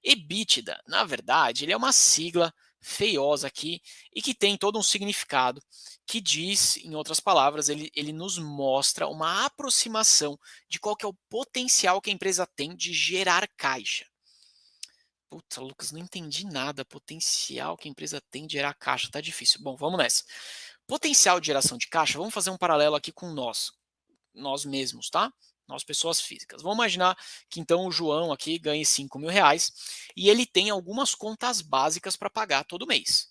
EBITDA, na verdade, ele é uma sigla feiosa aqui e que tem todo um significado que diz, em outras palavras, ele nos mostra uma aproximação de qual que é o potencial que a empresa tem de gerar caixa. Putz, Lucas, não entendi nada. Potencial que a empresa tem de gerar caixa, tá difícil. Bom, vamos nessa. Potencial de geração de caixa, vamos fazer um paralelo aqui com nós mesmos, tá? Nós, pessoas físicas. Vamos imaginar que então o João aqui ganhe R$ 5.000 e ele tem algumas contas básicas para pagar todo mês.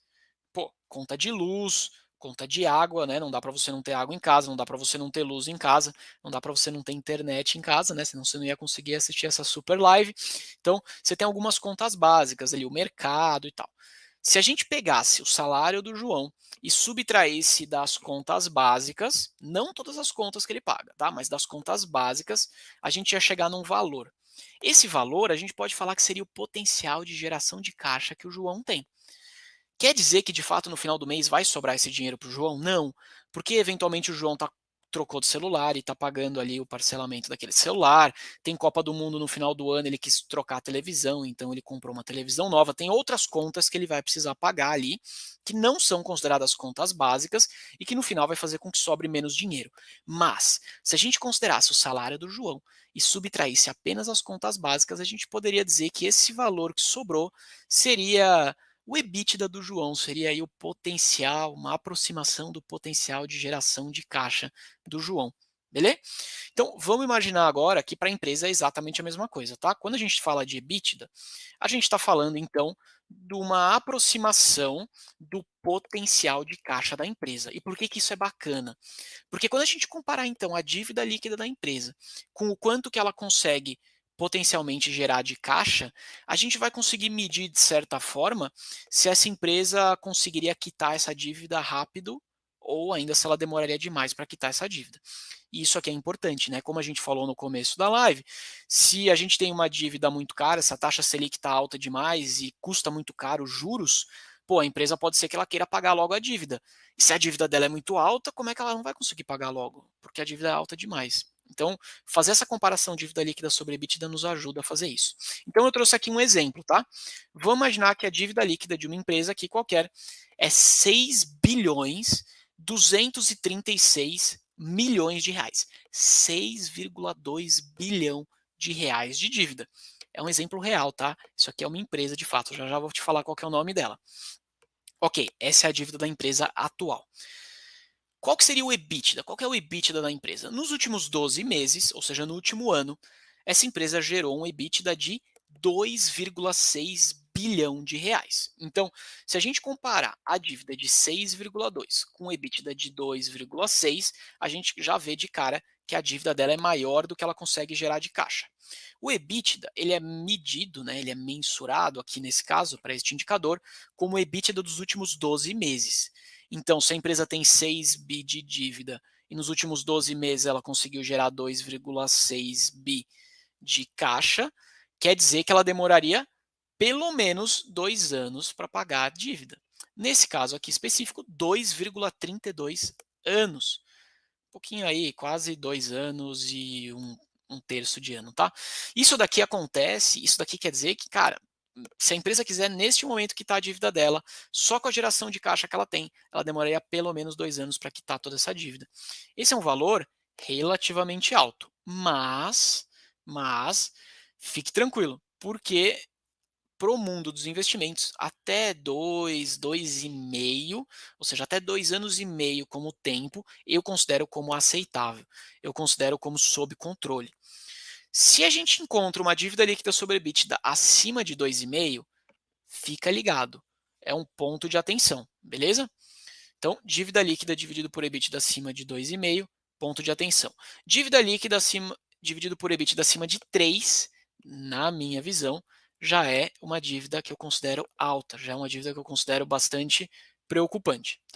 Pô, conta de luz, conta de água, né? Não dá para você não ter água em casa, não dá para você não ter luz em casa, não dá para você não ter internet em casa, né? Senão você não ia conseguir assistir essa super live. Então, você tem algumas contas básicas ali, o mercado e tal. Se a gente pegasse o salário do João e subtraísse das contas básicas, não todas as contas que ele paga, tá? Mas das contas básicas, a gente ia chegar num valor. Esse valor a gente pode falar que seria o potencial de geração de caixa que o João tem. Quer dizer que de fato no final do mês vai sobrar esse dinheiro para o João? Não, porque eventualmente o João trocou de celular e está pagando ali o parcelamento daquele celular. Tem Copa do Mundo no final do ano, ele quis trocar a televisão, então ele comprou uma televisão nova. Tem outras contas que ele vai precisar pagar ali, que não são consideradas contas básicas e que no final vai fazer com que sobre menos dinheiro. Mas, se a gente considerasse o salário do João e subtraísse apenas as contas básicas, a gente poderia dizer que esse valor que sobrou seria o EBITDA do João, seria aí o potencial, uma aproximação do potencial de geração de caixa do João. Beleza? Então, vamos imaginar agora que para a empresa é exatamente a mesma coisa, tá? Quando a gente fala de EBITDA, a gente está falando então de uma aproximação do potencial de caixa da empresa. E por que isso é bacana? Porque quando a gente comparar então a dívida líquida da empresa com o quanto que ela consegue potencialmente gerar de caixa, a gente vai conseguir medir de certa forma se essa empresa conseguiria quitar essa dívida rápido ou ainda se ela demoraria demais para quitar essa dívida. E isso aqui é importante, né? Como a gente falou no começo da live, se a gente tem uma dívida muito cara, essa taxa Selic está alta demais e custa muito caro os juros, pô, a empresa pode ser que ela queira pagar logo a dívida. E se a dívida dela é muito alta, como é que ela não vai conseguir pagar logo? Porque a dívida é alta demais. Então, fazer essa comparação dívida líquida sobre EBITDA nos ajuda a fazer isso. Então, eu trouxe aqui um exemplo, tá? Vamos imaginar que a dívida líquida de uma empresa aqui qualquer é 6 bilhões 236 milhões de reais. 6,2 bilhão de reais de dívida. É um exemplo real, tá? Isso aqui é uma empresa de fato. Já já vou te falar qual que é o nome dela. Ok, essa é a dívida da empresa atual. Qual que seria o EBITDA? Qual que é o EBITDA da empresa? Nos últimos 12 meses, ou seja, no último ano, essa empresa gerou um EBITDA de 2,6 bilhão de reais. Então, se a gente comparar a dívida de 6,2 com o EBITDA de 2,6, a gente já vê de cara que a dívida dela é maior do que ela consegue gerar de caixa. O EBITDA, ele é medido, né, ele é mensurado aqui nesse caso, para este indicador, como o EBITDA dos últimos 12 meses. Então, se a empresa tem 6 bi de dívida e nos últimos 12 meses ela conseguiu gerar 2,6 bi de caixa, quer dizer que ela demoraria pelo menos 2 anos para pagar a dívida. Nesse caso aqui específico, 2,32 anos. Um pouquinho aí, quase 2 anos e um terço de ano, tá? Isso daqui acontece, isso daqui quer dizer que, cara, se a empresa quiser, neste momento, quitar a dívida dela, só com a geração de caixa que ela tem, ela demoraria pelo menos 2 anos para quitar toda essa dívida. Esse é um valor relativamente alto, mas fique tranquilo, porque para o mundo dos investimentos, até 2,5, ou seja, até 2 anos e meio como tempo, eu considero como aceitável, eu considero como sob controle. Se a gente encontra uma dívida líquida sobre EBITDA acima de 2,5, fica ligado. É um ponto de atenção, beleza? Então, dívida líquida dividido por EBITDA acima de 2,5, ponto de atenção. Dívida líquida acima, dividido por EBITDA acima de 3, na minha visão, já é uma dívida que eu considero alta, já é uma dívida que eu considero bastante preocupante.